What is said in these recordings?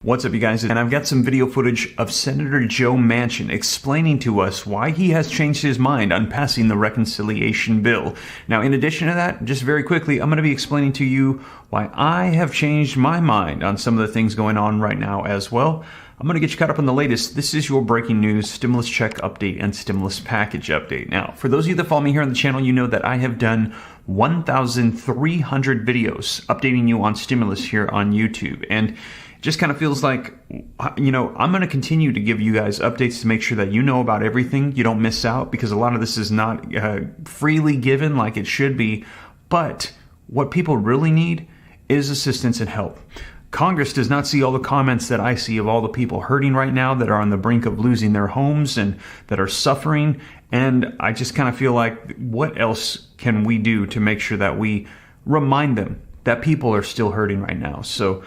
What's up, you guys? And I've got some video footage of Senator Joe Manchin explaining to us why he has changed his mind on passing the reconciliation bill. Now, in addition to that, just very quickly, I'm going to be explaining to you why I have changed my mind on some of the things going on right now as well. I'm going to get you caught up on the latest. This is your breaking news, stimulus check update, and stimulus package update. Now, for those of you that follow me here on the channel, you know that I have done 1,300 videos updating you on stimulus here on YouTube. And just kind of feels like, you know, I'm going to continue to give you guys updates to make sure that you know about everything. You don't miss out, because a lot of this is not freely given like it should be. But what people really need is assistance and help. Congress does not see all the comments that I see of all the people hurting right now that are on the brink of losing their homes and that are suffering. And I just kind of feel like, what else can we do to make sure that we remind them that people are still hurting right now? So,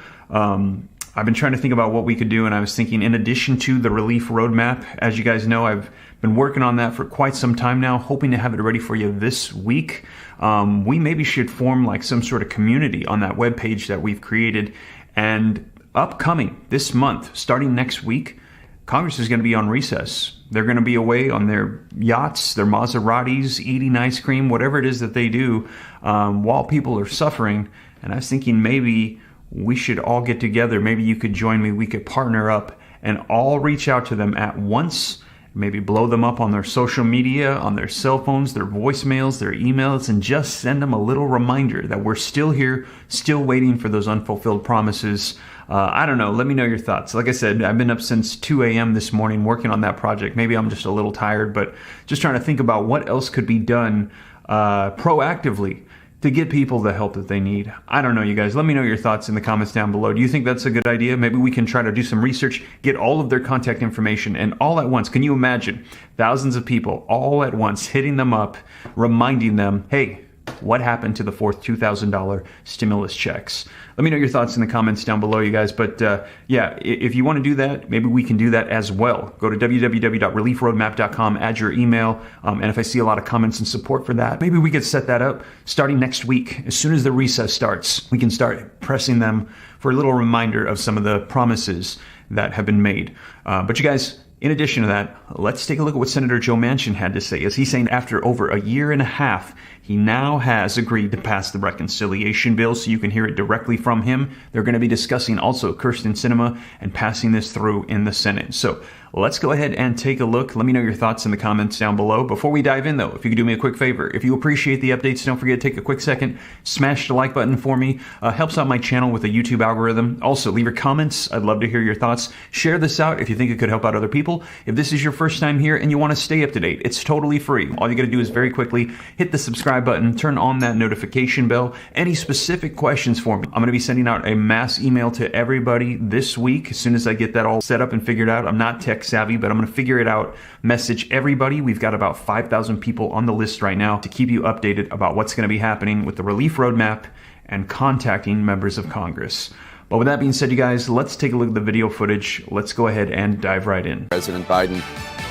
I've been trying to think about what we could do, and I was thinking, in addition to the relief roadmap, as you guys know, I've been working on that for quite some time now, hoping to have it ready for you this week. We maybe should form like some sort of community on that webpage that we've created. And upcoming this month, starting next week, Congress is going to be on recess. They're going to be away on their yachts, their Maseratis, eating ice cream, whatever it is that they do, while people are suffering. And I was thinking maybe we should all get together. Maybe you could join me. We could partner up and all reach out to them at once. Maybe blow them up on their social media, on their cell phones, their voicemails, their emails, and just send them a little reminder that we're still here, still waiting for those unfulfilled promises. I don't know. Let me know your thoughts. Like I said, I've been up since 2 a.m. this morning working on that project. Maybe I'm just a little tired, but just trying to think about what else could be done proactively to get people the help that they need. I don't know, you guys. Let me know your thoughts in the comments down below. Do you think that's a good idea? Maybe we can try to do some research, get all of their contact information, and all at once. Can you imagine thousands of people all at once hitting them up, reminding them, hey, what happened to the fourth $2,000 stimulus checks? Let me know your thoughts in the comments down below, you guys. But yeah, if you want to do that, maybe we can do that as well. Go to www.reliefroadmap.com, add your email, and if I see a lot of comments and support for that, maybe we could set that up starting next week. As soon as the recess starts, we can start pressing them for a little reminder of some of the promises that have been made. But you guys, in addition to that, let's take a look at what Senator Joe Manchin had to say. As he's saying, after over a year and a half, he now has agreed to pass the reconciliation bill, so you can hear it directly from him. They're going to be discussing also Kirsten Sinema and passing this through in the Senate. So let's go ahead and take a look. Let me know your thoughts in the comments down below. Before we dive in, though, if you could do me a quick favor, if you appreciate the updates, don't forget to take a quick second, smash the like button for me. Helps out my channel with the YouTube algorithm. Also, leave your comments. I'd love to hear your thoughts. Share this out if you think it could help out other people. If this is your first time here and you want to stay up to date, it's totally free. All you got to do is very quickly hit the subscribe button, turn on that notification bell. Any specific questions for me, I'm going to be sending out a mass email to everybody this week as soon as I get that all set up and figured out. I'm not tech savvy, but I'm going to figure it out. Message everybody. We've got about 5,000 people on the list right now to keep you updated about what's going to be happening with the relief roadmap and contacting members of Congress. But with that being said, you guys, let's take a look at the video footage. Let's go ahead and dive right in. President Biden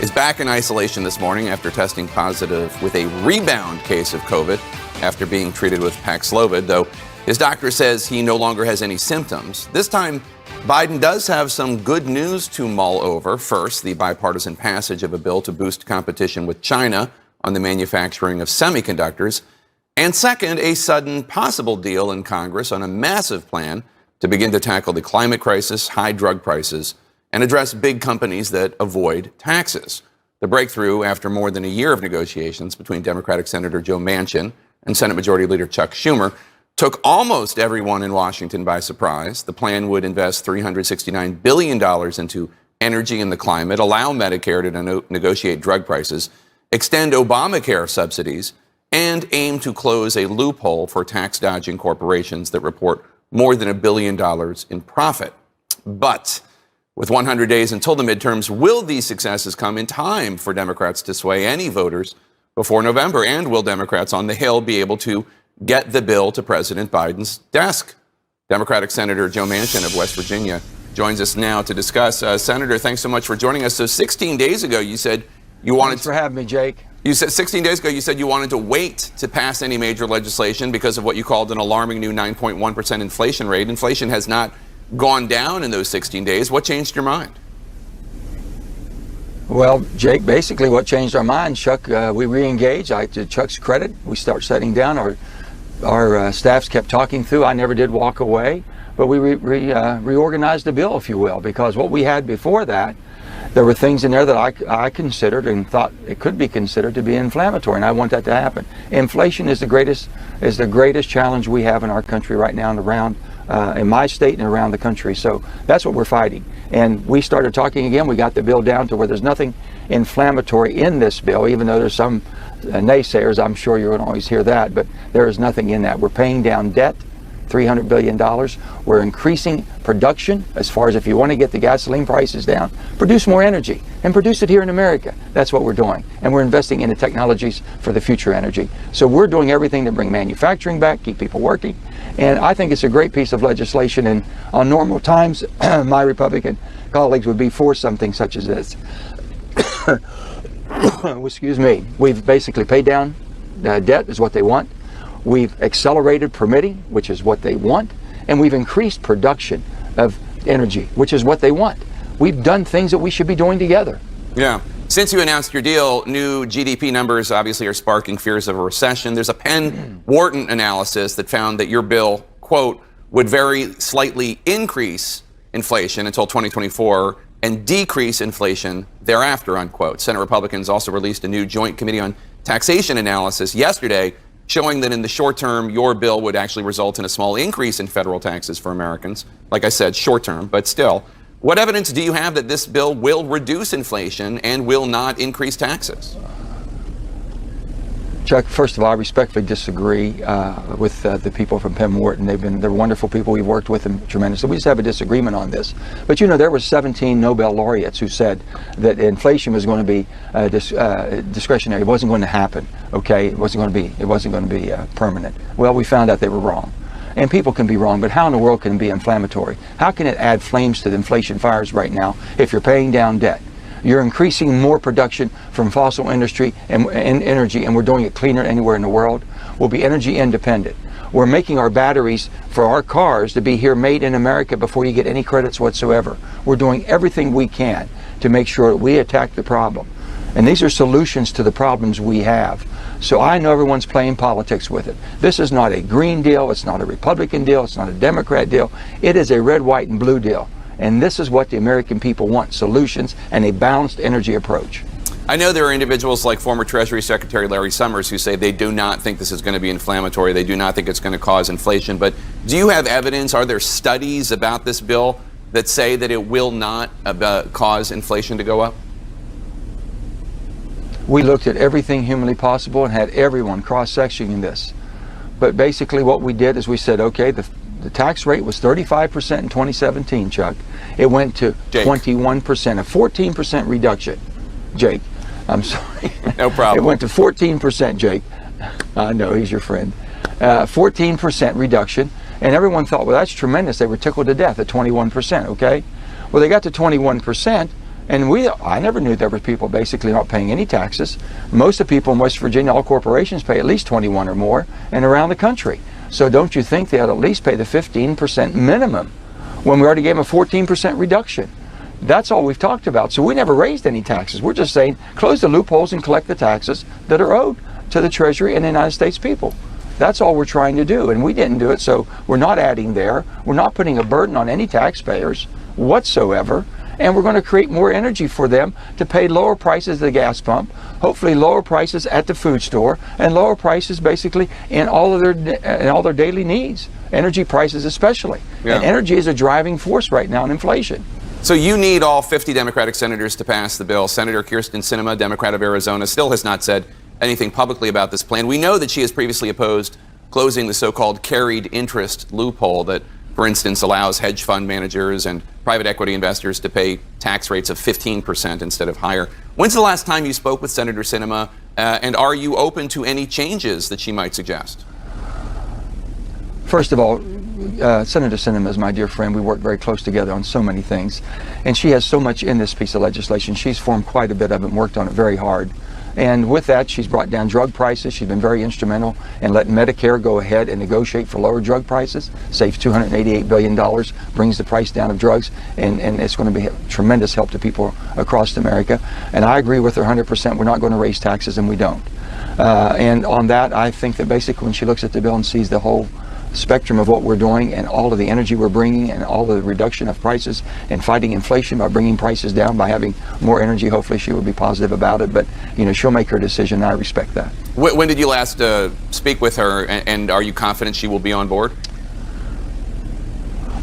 is back in isolation this morning after testing positive with a rebound case of COVID after being treated with Paxlovid, though his doctor says he no longer has any symptoms. This time, Biden does have some good news to mull over. First, the bipartisan passage of a bill to boost competition with China on the manufacturing of semiconductors. And second, a sudden possible deal in Congress on a massive plan to begin to tackle the climate crisis, high drug prices, and address big companies that avoid taxes. The breakthrough, after more than a year of negotiations between Democratic Senator Joe Manchin and Senate Majority Leader Chuck Schumer, took almost everyone in Washington by surprise. The plan would invest $369 billion into energy and the climate, allow Medicare to negotiate drug prices, extend Obamacare subsidies, and aim to close a loophole for tax-dodging corporations that report more than $1 billion in profit. But with 100 days until the midterms, will these successes come in time for Democrats to sway any voters before November? And will Democrats on the Hill be able to get the bill to President Biden's desk? Democratic Senator Joe Manchin of West Virginia joins us now to discuss. Senator, thanks so much for joining us. So 16 days ago, you said you wanted Thanks for having me, Jake. You said 16 days ago, you said you wanted to wait to pass any major legislation because of what you called an alarming new 9.1% inflation rate. Inflation has not gone down in those 16 days. What changed your mind? Well, Jake, basically what changed our mind, Chuck, we re-engaged. To Chuck's credit, we start setting down. Our staffs kept talking through. I never did walk away, but we reorganized the bill, if you will, because what we had before that, there were things in there that I considered and thought it could be considered to be inflammatory, and I want that to happen. Inflation is the greatest challenge we have in our country right now and around in my state and around the country. So that's what we're fighting. And we started talking again. We got the bill down to where there's nothing inflammatory in this bill, even though there's some naysayers. I'm sure you're going to always hear that, but there is nothing in that. We're paying down debt, $300 billion. We're increasing production as far as if you want to get the gasoline prices down, produce more energy and produce it here in America. That's what we're doing. And we're investing in the technologies for the future energy. So we're doing everything to bring manufacturing back, keep people working. And I think it's a great piece of legislation. And on normal times, my Republican colleagues would be for something such as this. Excuse me. We've basically paid down debt is what they want. We've accelerated permitting, which is what they want, and we've increased production of energy, which is what they want. We've done things that we should be doing together. Yeah. Since you announced your deal, new GDP numbers obviously are sparking fears of a recession. There's a Penn Wharton analysis that found that your bill, quote, would very slightly increase inflation until 2024 and decrease inflation thereafter, unquote. Senate Republicans also released a new Joint Committee on Taxation analysis yesterday showing that in the short term, your bill would actually result in a small increase in federal taxes for Americans. Like I said, short term, but still. What evidence do you have that this bill will reduce inflation and will not increase taxes? Chuck, first of all, I respectfully disagree with the people from Penn Wharton. They're wonderful people. We've worked with them tremendously. We just have a disagreement on this. But you know, there were 17 Nobel laureates who said that inflation was going to be discretionary. It wasn't going to happen. Okay, it wasn't going to be permanent. Well, we found out they were wrong. And people can be wrong, but how in the world can it be inflammatory? How can it add flames to the inflation fires right now if you're paying down debt? You're increasing more production from fossil industry and energy, and we're doing it cleaner anywhere in the world. We'll be energy independent. We're making our batteries for our cars to be here made in America before you get any credits whatsoever. We're doing everything we can to make sure that we attack the problem. And these are solutions to the problems we have. So I know everyone's playing politics with it. This is not a green deal. It's not a Republican deal. It's not a Democrat deal. It is a red, white, and blue deal. And this is what the American people want, solutions and a balanced energy approach. I know there are individuals like former Treasury Secretary Larry Summers who say they do not think this is going to be inflammatory. They do not think it's going to cause inflation. But do you have evidence? Are there studies about this bill that say that it will not cause inflation to go up? We looked at everything humanly possible and had everyone cross-sectioning this. But basically what we did is we said, okay, the tax rate was 35% in 2017, Chuck. It went to 21%, a 14% reduction. Jake, I'm sorry. No problem. It went to 14%, Jake. I know, he's your friend. 14% reduction. And everyone thought, well, that's tremendous. They were tickled to death at 21%, okay? Well, they got to 21%. And I never knew there were people basically not paying any taxes. Most of the people in West Virginia, all corporations pay at least 21 or more, and around the country. So don't you think they ought to at least pay the 15% minimum when we already gave them a 14% reduction? That's all we've talked about. So we never raised any taxes. We're just saying close the loopholes and collect the taxes that are owed to the Treasury and the United States people. That's all we're trying to do, and we didn't do it, so we're not adding there. We're not putting a burden on any taxpayers whatsoever. And we're going to create more energy for them to pay lower prices at the gas pump, hopefully lower prices at the food store, and lower prices basically in all of their daily needs, energy prices especially. Yeah. And energy is a driving force right now in inflation. So you need all 50 Democratic senators to pass the bill. Senator Kyrsten Sinema, Democrat of Arizona, still has not said anything publicly about this plan. We know that she has previously opposed closing the so-called carried interest loophole that, for instance, allows hedge fund managers and private equity investors to pay tax rates of 15% instead of higher. When's the last time you spoke with Senator Sinema, and are you open to any changes that she might suggest? First of all, Senator Sinema is my dear friend. We work very close together on so many things. And she has so much in this piece of legislation. She's formed quite a bit of it and worked on it very hard. And with that, she's brought down drug prices. She's been very instrumental in letting Medicare go ahead and negotiate for lower drug prices, saves $288 billion, brings the price down of drugs, and it's going to be a tremendous help to people across America. And I agree with her 100%. We're not going to raise taxes, and we don't. And on that, I think that basically when she looks at the bill and sees the whole spectrum of what we're doing and all of the energy we're bringing and all the reduction of prices and fighting inflation by bringing prices down by having more energy, hopefully she will be positive about it. But, she'll make her decision, and I respect that. When did you last speak with her, and are you confident she will be on board?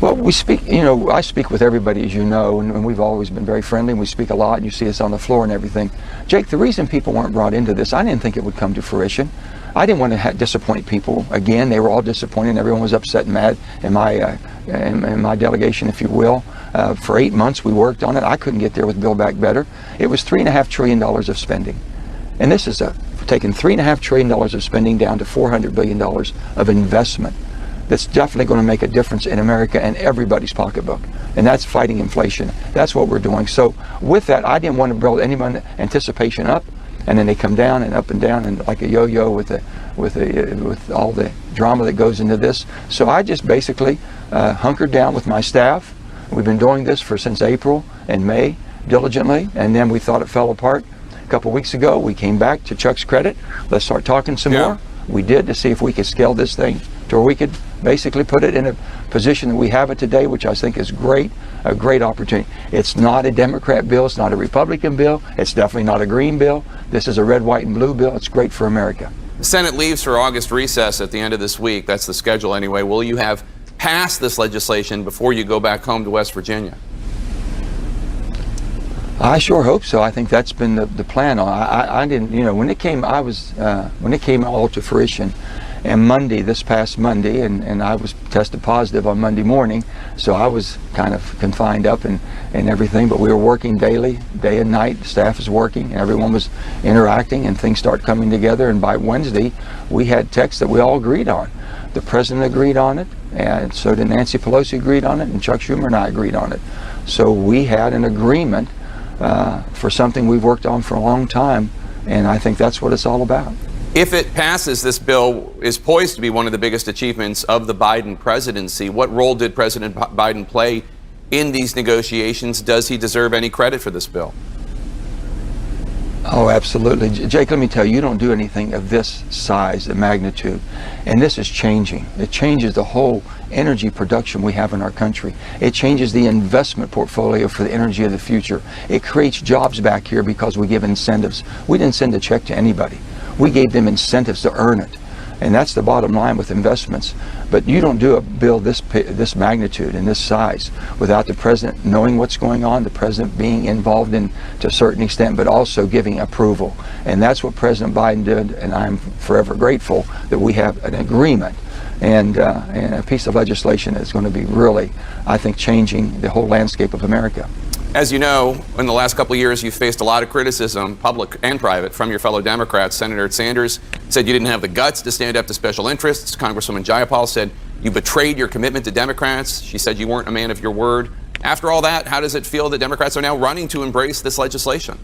Well, we speak, I speak with everybody, as you know, and we've always been very friendly, and we speak a lot, and you see us on the floor and everything. Jake, the reason people weren't brought into this, I didn't think it would come to fruition. I didn't want to disappoint people. Again, they were all disappointed. Everyone was upset and mad in my delegation, if you will. For 8 months, we worked on it. I couldn't get there with Build Back Better. It was $3.5 trillion of spending. And this is taking $3.5 trillion of spending down to $400 billion of investment. That's definitely going to make a difference in America and everybody's pocketbook. And that's fighting inflation. That's what we're doing. So with that, I didn't want to build anyone's anticipation up, and then they come down and like a yo-yo with all the drama that goes into this. So I just basically hunkered down with my staff. We've been doing this since April and May diligently, and then we thought it fell apart. A couple weeks ago, we came back to Chuck's credit. Let's start talking some more. We did, to see if we could scale this thing to where we could basically put it in a position that we have it today, which I think is a great opportunity. It's not a Democrat bill. It's not a Republican bill. It's definitely not a green bill. This is a red, white, and blue bill. It's great for America. The Senate leaves for August recess at the end of this week. That's the schedule anyway. Will you have passed this legislation before you go back home to West Virginia? I sure hope so. I think that's been the plan. I didn't, when it came all to fruition, and this past Monday, and I was tested positive on Monday morning, so I was kind of confined up and everything, but we were working daily, day and night. The staff was working, and everyone was interacting, and things start coming together, and by Wednesday, we had texts that we all agreed on. The president agreed on it, and so did Nancy Pelosi agreed on it, and Chuck Schumer and I agreed on it. So we had an agreement for something we've worked on for a long time, and I think that's what it's all about. If it passes, this bill is poised to be one of the biggest achievements of the Biden presidency. What role did President Biden play in these negotiations? Does he deserve any credit for this bill? Oh, absolutely. Jake, let me tell you, you don't do anything of this size, the magnitude, and this is changing. It changes the whole energy production we have in our country. It changes the investment portfolio for the energy of the future. It creates jobs back here because we give incentives. We didn't send a check to anybody. We gave them incentives to earn it. And that's the bottom line with investments. But you don't do a bill this magnitude and this size without the president knowing what's going on, the president being involved in to a certain extent, but also giving approval. And that's what President Biden did, and I'm forever grateful that we have an agreement and a piece of legislation that's going to be really, I think, changing the whole landscape of America. As you know, in the last couple of years, you've faced a lot of criticism, public and private, from your fellow Democrats. Senator Sanders said you didn't have the guts to stand up to special interests. Congresswoman Jayapal said you betrayed your commitment to Democrats. She said you weren't a man of your word. After all that, how does it feel that Democrats are now running to embrace this legislation?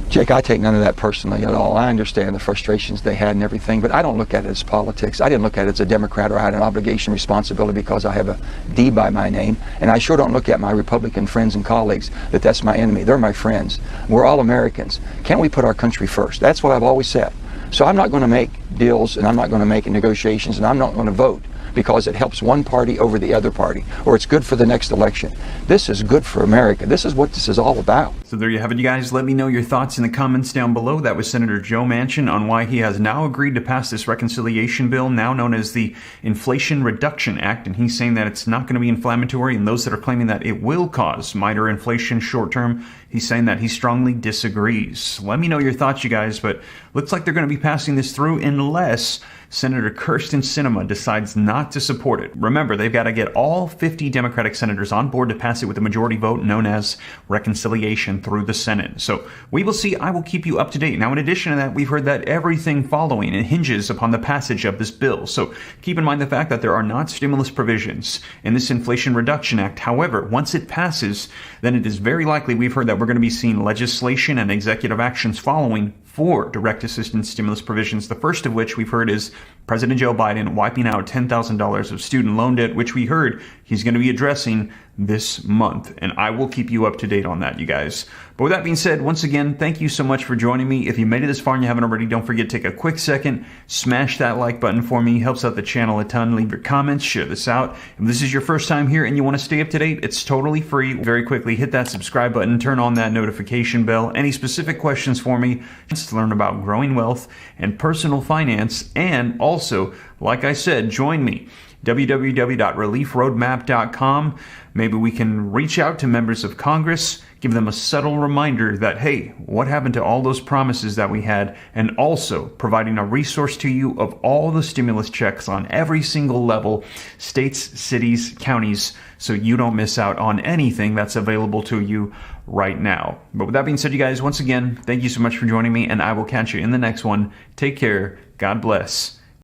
Jake, I take none of that personally at all. I understand the frustrations they had and everything, but I don't look at it as politics. I didn't look at it as a Democrat, or I had an obligation, responsibility because I have a D by my name. And I sure don't look at my Republican friends and colleagues that that's my enemy. They're my friends. We're all Americans. Can't we put our country first? That's what I've always said. So I'm not going to make deals, and I'm not going to make negotiations, and I'm not going to vote because it helps one party over the other party, or it's good for the next election. This is good for America. This is what this is all about. So there you have it, you guys. Let me know your thoughts in the comments down below. That was Senator Joe Manchin on why he has now agreed to pass this reconciliation bill, now known as the Inflation Reduction Act, and he's saying that it's not going to be inflammatory, and those that are claiming that it will cause minor inflation short term, he's saying that he strongly disagrees. Let me know your thoughts, you guys, but looks like they're going to be passing this through unless Senator Kirsten Sinema decides not to support it. Remember, they've got to get all 50 Democratic senators on board to pass it with a majority vote known as reconciliation through the Senate. So we will see. I will keep you up to date. Now, in addition to that, we've heard that everything following it hinges upon the passage of this bill. So keep in mind the fact that there are not stimulus provisions in this Inflation Reduction Act. However, once it passes, then it is very likely, we've heard, that we're going to be seeing legislation and executive actions following for direct assistance stimulus provisions. The first of which we've heard is President Joe Biden wiping out $10,000 of student loan debt, which we heard he's going to be addressing this month. And I will keep you up to date on that, you guys. But with that being said, once again, thank you so much for joining me. If you made it this far and you haven't already, don't forget to take a quick second, smash that like button for me. Helps out the channel a ton. Leave your comments, share this out. If this is your first time here and you want to stay up to date, it's totally free. Very quickly, hit that subscribe button, turn on that notification bell. Any specific questions for me, just to learn about growing wealth and personal finance. And also, like I said, join me. www.reliefroadmap.com. Maybe we can reach out to members of Congress, give them a subtle reminder that, hey, what happened to all those promises that we had? And also providing a resource to you of all the stimulus checks on every single level, states, cities, counties, so you don't miss out on anything that's available to you right now. But with that being said, you guys, once again, thank you so much for joining me, and I will catch you in the next one. Take care. God bless.